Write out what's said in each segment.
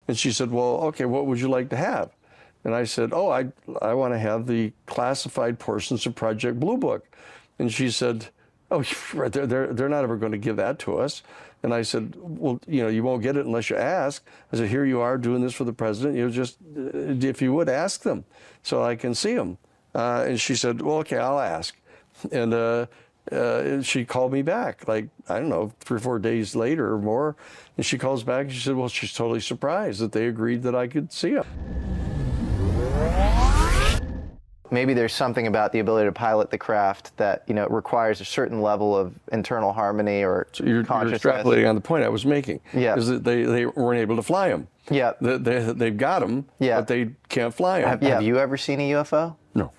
And she said, well, okay, what would you like to have? And I said, oh, I want to have the classified portions of Project Blue Book. And she said, oh, they're not ever going to give that to us. And I said, well, you won't get it unless you ask. I said, here you are doing this for the president. Just, if you would, ask them so I can see them. And she said, well, okay, I'll ask. And she called me back, like, I don't know, 3 or 4 days later or more. And she calls back and she said, well, she's totally surprised that they agreed that I could see them. Maybe there's something about the ability to pilot the craft that, requires a certain level of internal harmony or consciousness. You're extrapolating on the point I was making. Yeah. Is that they weren't able to fly them. Yeah. They've got them, yeah. but they can't fly them. Have you ever seen a UFO? No.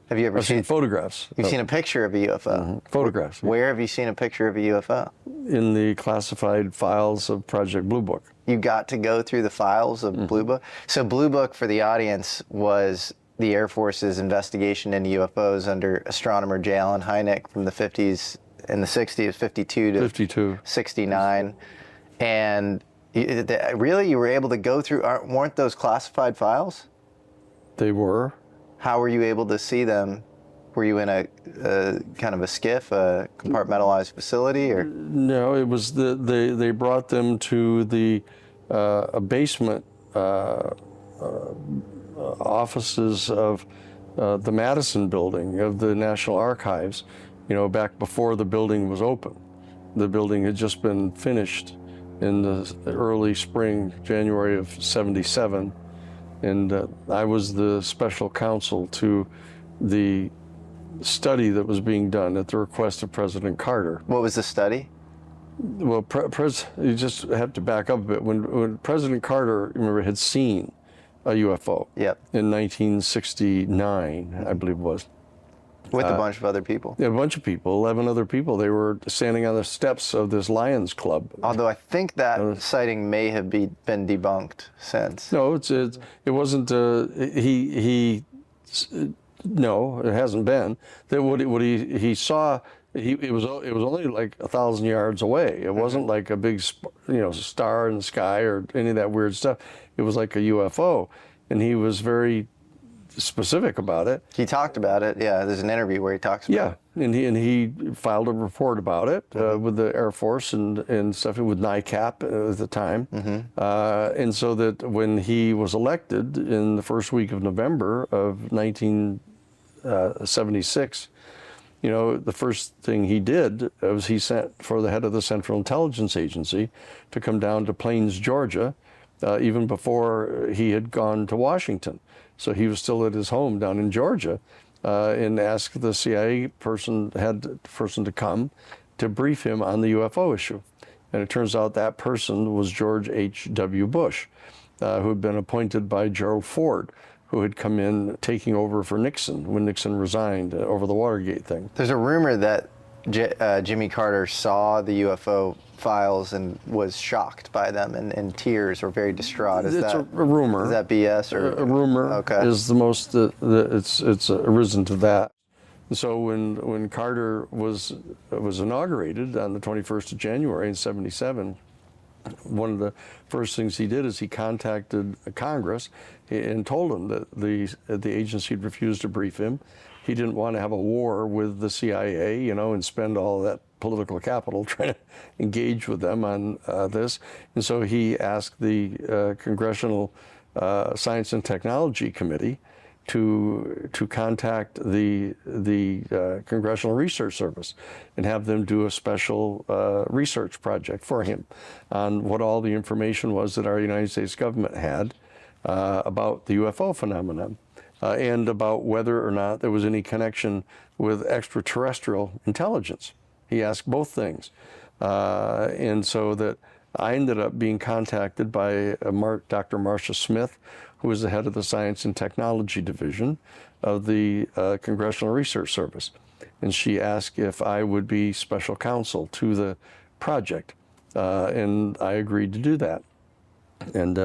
Have you ever I've seen photographs. You've seen a picture of a UFO? Mm-hmm. Photographs. Where have you seen a picture of a UFO? In the classified files of Project Blue Book. You got to go through the files of Blue Book? So Blue Book, for the audience, was the Air Force's investigation into UFOs under astronomer J. Allen Hynek from the 50s and the 60s, 52 to 69. And really, you were able to go through, weren't those classified files? They were. How were you able to see them? Were you in a kind of a skiff, a compartmentalized facility, or? No, it was they brought them to the a basement offices of the Madison building of the National Archives, back before the building was open. The building had just been finished in the early spring, January of '77. And I was the special counsel to the study that was being done at the request of President Carter. What was the study? Well, you just have to back up a bit. When President Carter, remember, had seen a UFO in 1969, I believe it was. With a bunch of other people? Yeah, a bunch of people, 11 other people. They were standing on the steps of this Lions Club. Although I think that sighting may have been debunked since. No, it wasn't. No, it hasn't been. That what he saw. It was only like 1,000 yards away. It wasn't like a big star in the sky or any of that weird stuff. It was like a UFO, and he was very specific about it. He talked about it. Yeah, there's an interview where he talks about it. Yeah, and he filed a report about it with the Air Force and stuff, with NICAP at the time. And so that when he was elected in the first week of November of 1976, the first thing he did was he sent for the head of the Central Intelligence Agency to come down to Plains, Georgia, even before he had gone to Washington. So he was still at his home down in Georgia, and asked the CIA person to come to brief him on the UFO issue. And it turns out that person was George H.W. Bush, who had been appointed by Gerald Ford, who had come in taking over for Nixon when Nixon resigned over the Watergate thing. There's a rumor that Jimmy Carter saw the UFO files and was shocked by them and in tears or very distraught. It's a rumor. Is that BS or a rumor? Is the most it's arisen to that. So when Carter was inaugurated on the 21st of January in '77, one of the first things he did is he contacted Congress and told them that the agency had refused to brief him. He didn't want to have a war with the CIA, and spend all that political capital trying to engage with them on this. And so he asked the Congressional Science and Technology Committee to contact the Congressional Research Service and have them do a special research project for him on what all the information was that our United States government had about the UFO phenomenon. And about whether or not there was any connection with extraterrestrial intelligence. He asked both things. And so that I ended up being contacted by Dr. Marcia Smith, who was the head of the Science and Technology Division of the Congressional Research Service. And she asked if I would be special counsel to the project. And I agreed to do that. And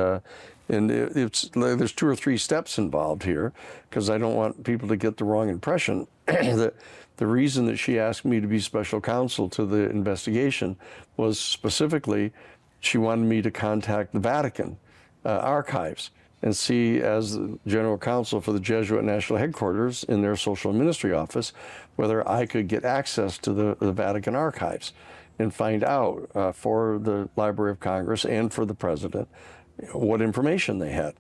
there's 2 or 3 steps involved here, because I don't want people to get the wrong impression that the reason that she asked me to be special counsel to the investigation was specifically she wanted me to contact the Vatican archives and see, as the general counsel for the Jesuit National Headquarters in their social ministry office, whether I could get access to the Vatican archives and find out for the Library of Congress and for the president what information they had.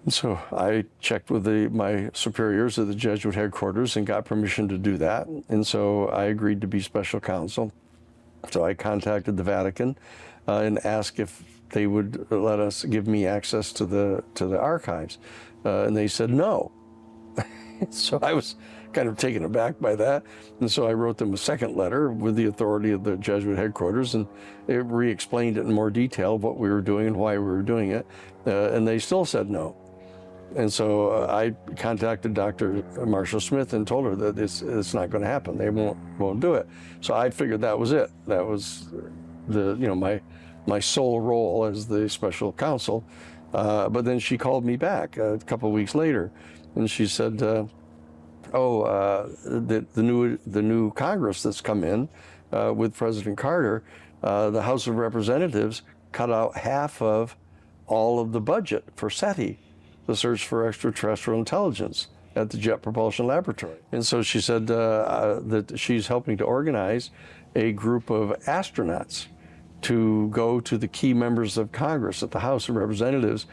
And so I checked with my superiors at the Jesuit headquarters and got permission to do that. And so I agreed to be special counsel. So I contacted the Vatican and asked if they would give me access to the archives. And they said no. So I was kind of taken aback by that. And so I wrote them a second letter with the authority of the Jesuit headquarters, and it re-explained it in more detail, what we were doing and why we were doing it. And they still said no. And so I contacted Dr. Marshall Smith and told her that it's not going to happen. They won't do it. So I figured that was it. That was my sole role as the special counsel. But then she called me back a couple of weeks later, and she said, the new Congress that's come in with President Carter, the House of Representatives cut out half of all of the budget for SETI, the Search for Extraterrestrial Intelligence, at the Jet Propulsion Laboratory. And so she said that she's helping to organize a group of astronauts to go to the key members of Congress at the House of Representatives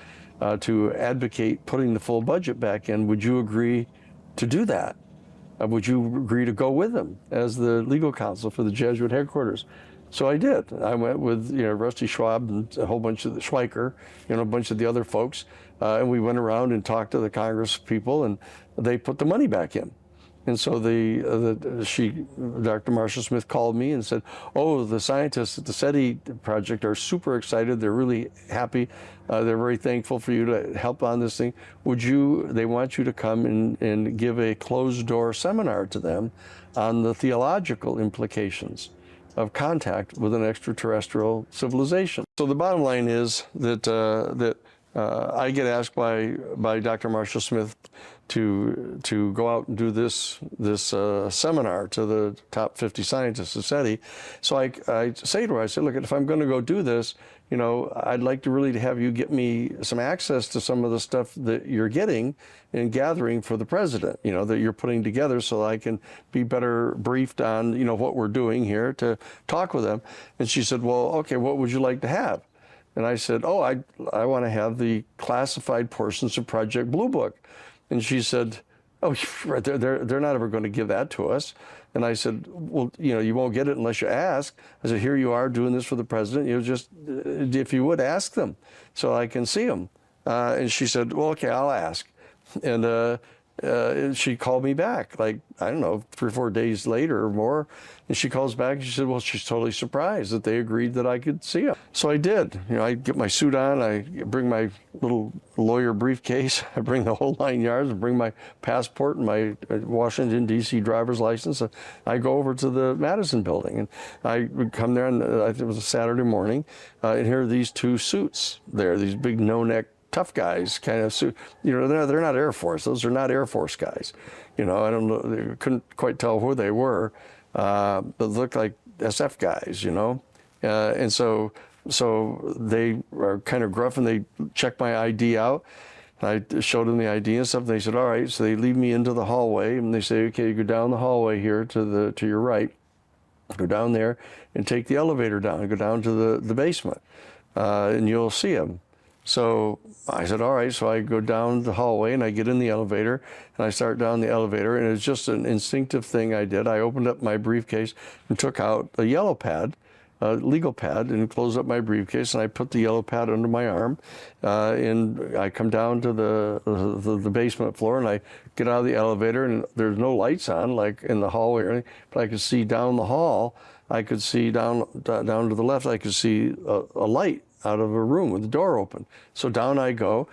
to advocate putting the full budget back in. Would you agree to do that? Would you agree to go with them as the legal counsel for the Jesuit headquarters? So I did. I went with Rusty Schwab and a whole bunch of the Schweiker, a bunch of the other folks, and we went around and talked to the Congress people, and they put the money back in. And so Dr. Marshall Smith called me and said, "Oh, the scientists at the SETI project are super excited. They're really happy. They're very thankful for you to help on this thing. They want you to come and give a closed-door seminar to them on the theological implications of contact with an extraterrestrial civilization." So the bottom line is that I get asked by Dr. Marshall Smith to go out and do this seminar to the top 50 scientists at SETI. So I say to her, I said, "Look, if I'm going to go do this, I'd like to really have you get me some access to some of the stuff that you're getting and gathering for the president, that you're putting together, so I can be better briefed on, what we're doing here to talk with them." And she said, "Well, okay, what would you like to have?" And I said, "Oh, I want to have the classified portions of Project Blue Book." And she said, "Oh, they're not ever going to give that to us." And I said, "Well, you won't get it unless you ask." I said, "Here you are doing this for the president. Just, if you would, ask them so I can see them." And she said, "Well, okay, I'll ask." And she called me back, like, I don't know, 3 or 4 days later or more. And she calls back and she said, well, she's totally surprised that they agreed that I could see them. So I did. I get my suit on, I bring my little lawyer briefcase, I bring the whole 9 yards, I bring my passport and my Washington, D.C. driver's license. I go over to the Madison building, and I would come there, and it was a Saturday morning, and here are these 2 suits there, these big no-neck tough guys, kind of suit. They're not Air Force. Those are not Air Force guys. I don't know. They couldn't quite tell who they were, but looked like SF guys. And so they are kind of gruff, and they checked my ID out. I showed them the ID and stuff. And they said, "All right." So they lead me into the hallway, and they say, "Okay, you go down the hallway here to your right. Go down there and take the elevator down. And go down to the basement, and you'll see them." So I said, "All right." So I go down the hallway, and I get in the elevator, and I start down the elevator, and it's just an instinctive thing I did. I opened up my briefcase and took out a yellow pad, a legal pad, and closed up my briefcase, and I put the yellow pad under my arm, and I come down to the basement floor, and I get out of the elevator, and there's no lights on, like in the hallway or anything, but I could see down the hall. I could see down to the left. I could see a light out of a room with the door open. So down I go.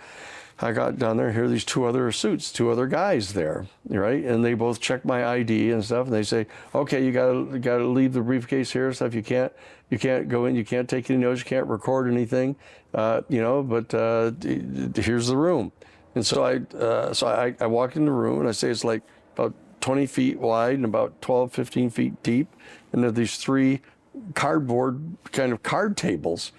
I got down there, here are these 2 other suits, 2 other guys there, right? And they both check my ID and stuff, and they say, "Okay, you gotta leave the briefcase here and stuff. You can't go in, you can't take any notes, you can't record anything, but here's the room." And so I walk in the room, and I say it's like about 20 feet wide and about 12, 15 feet deep, and there are these 3 cardboard kind of card tables,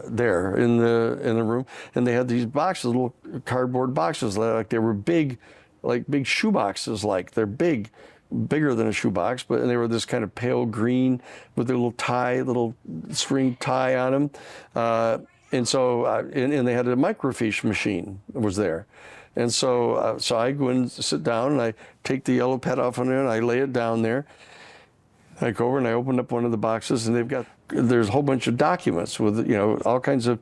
there in the room, and they had these boxes, little cardboard boxes, like they were big, like big shoe boxes. Like they're big, bigger than a shoebox, and they were this kind of pale green with a little string tie on them, and so and they had a microfiche machine was there. And so I go and sit down, and I take the yellow pad off on there, and I lay it down there. I go over and I open up one of the boxes, and there's a whole bunch of documents with all kinds of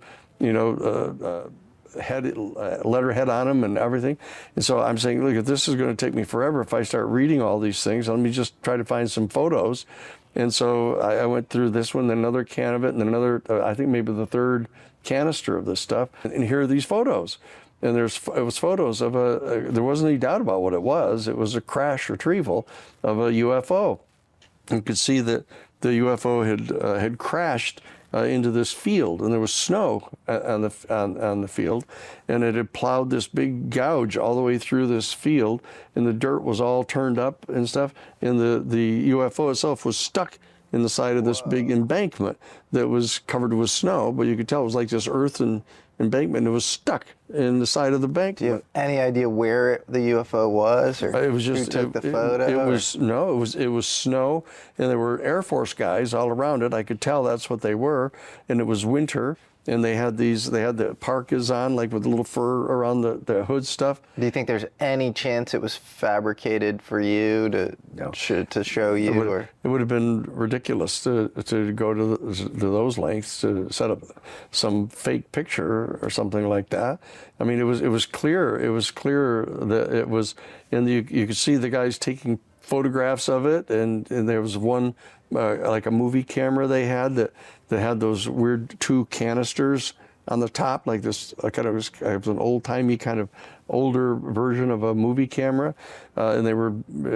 letterhead on them and everything. And so I'm saying, look, if this is going to take me forever if I start reading all these things, let me just try to find some photos. And so I went through this one, then another can of it, and then another, I think maybe the third canister of this stuff. And here are these photos. And it was photos of there wasn't any doubt about what it was. It was a crash retrieval of a UFO. You could see that the UFO had crashed into this field, and there was snow on the field, and it had plowed this big gouge all the way through this field, and the dirt was all turned up and stuff, and the UFO itself was stuck in the side of this big embankment that was covered with snow, but you could tell it was like this earthen embankment. It was stuck in the side of the embankment. Do you have any idea where the UFO was, or it was just, who took the photo? It was snow, and there were Air Force guys all around it. I could tell that's what they were, and it was winter. And they had the parkas on, like with a little fur around the hood stuff. Do you think there's any chance it was fabricated for you to show you? It would have been ridiculous to go to those lengths to set up some fake picture or something like that. I mean, it was clear. It was clear that it was, and you could see the guys taking photographs of it, and there was one like a movie camera they had that had those weird two canisters on the top, like this kind of it was an old-timey kind of older version of a movie camera, and they were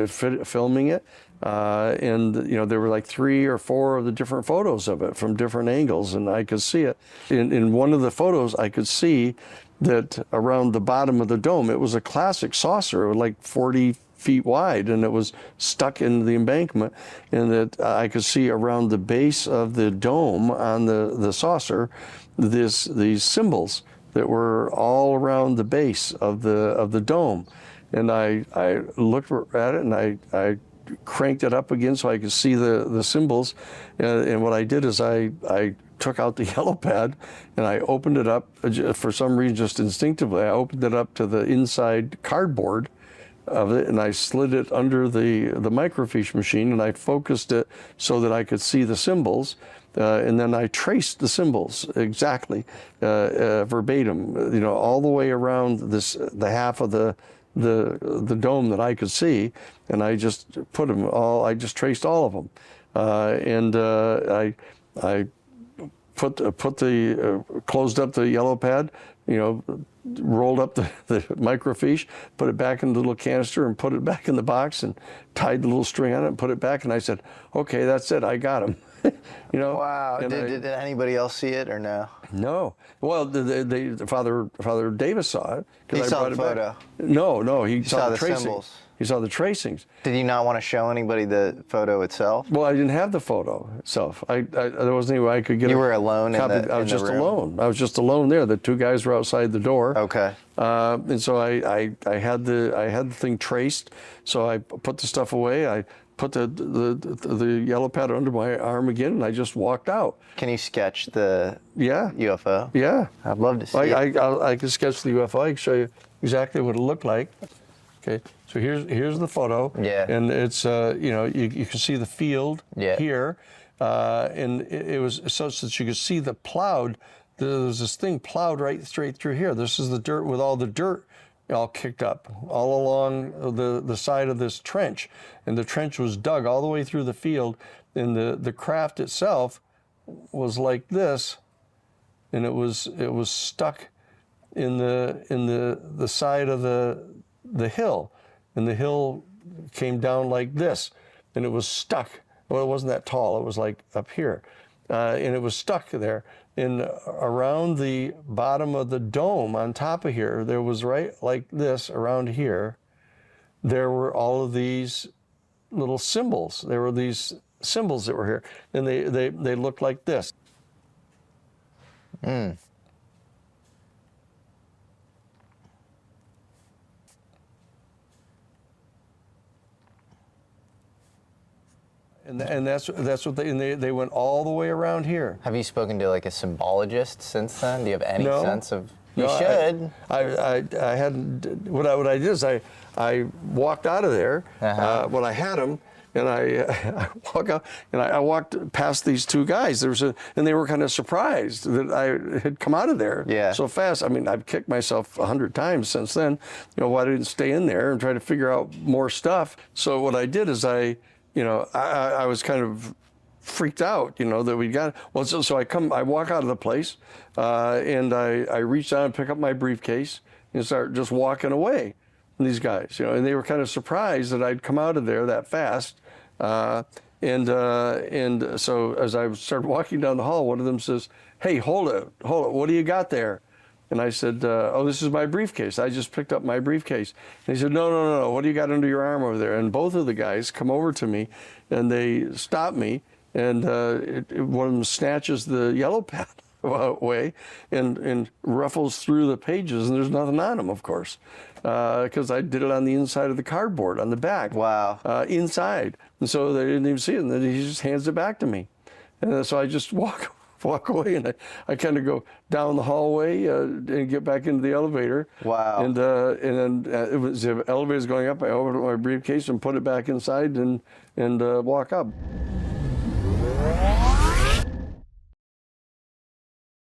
filming it, and there were like 3 or 4 of the different photos of it from different angles, and I could see it. In one of the photos, I could see that around the bottom of the dome, it was a classic saucer. It was like 40 feet wide, and it was stuck in the embankment, and that I could see around the base of the dome on the saucer these symbols that were all around the base of the dome. And I looked at it, and I cranked it up again so I could see the symbols, and what I did is I took out the yellow pad, and I opened it up for some reason, just instinctively. I opened it up to the inside cardboard of it, and I slid it under the microfiche machine, and I focused it so that I could see the symbols, and then I traced the symbols exactly, verbatim, all the way around the half of the dome that I could see, and I just put them all. I just traced all of them, and I closed up the yellow pad, rolled up the microfiche, put it back in the little canister, and put it back in the box, and tied the little string on it and put it back, and I said, okay, that's it, I got him. Wow. Did anybody else see it or no? No. Well, Father Davis saw it. He saw the photo? No, he saw the tracings. Symbols. He saw the tracings. Did you not want to show anybody the photo itself? Well, I didn't have the photo itself. There wasn't any way I could get. You were alone in the I was just room? alone. I was just alone there. The 2 guys were outside the door. Okay. And so I had the thing traced. So I put the stuff away. I put the yellow pad under my arm again, and I just walked out. Can you sketch the UFO? Yeah. I'd love to see it. I can sketch the UFO. I can show you exactly what it looked like. Okay, so here's the photo. Yeah. And it's you can see the field here, and it was such that you could see the plowed. There was this thing plowed right straight through here. This is the dirt with all the dirt all kicked up all along the side of this trench, and the trench was dug all the way through the field, and the craft itself was like this, and it was stuck in the side of the hill, and the hill came down like this, and it was stuck. Well, it wasn't that tall. It was like up here, and it was stuck there. And around the bottom of the dome on top of here, there was right like this around here, there were all of these little symbols. There were these symbols that were here, and they looked like this. And that's what they went all the way around here. Have you spoken to like a symbologist since then? Do you have any No. sense of? You No, should. I hadn't. What I did is I walked out of there when I had them, and I walk out, and I walked past these two guys. And they were kind of surprised that I had come out of there so fast. I mean, I've kicked myself 100 times since then. Why I didn't stay in there and try to figure out more stuff. So what I did is I was kind of freaked out, that we got. Well, so I walk out of the place, and I reach down and pick up my briefcase and start just walking away from these guys, and they were kind of surprised that I'd come out of there that fast. And so as I started walking down the hall, one of them says, "Hey, hold it, what do you got there?" And I said, "Oh, this is my briefcase. I just picked up my briefcase." And he said, No. What do you got under your arm over there?" And both of the guys come over to me, and they stop me, and one of them snatches the yellow pad away and ruffles through the pages, and there's nothing on them, of course, because I did it on the inside of the cardboard, on the back. Wow. Inside. And so they didn't even see it, and then he just hands it back to me. And so I just walk away, and I kind of go down the hallway and get back into the elevator. Wow. And then it was the elevator's going up. I opened up my briefcase and put it back inside and walk up.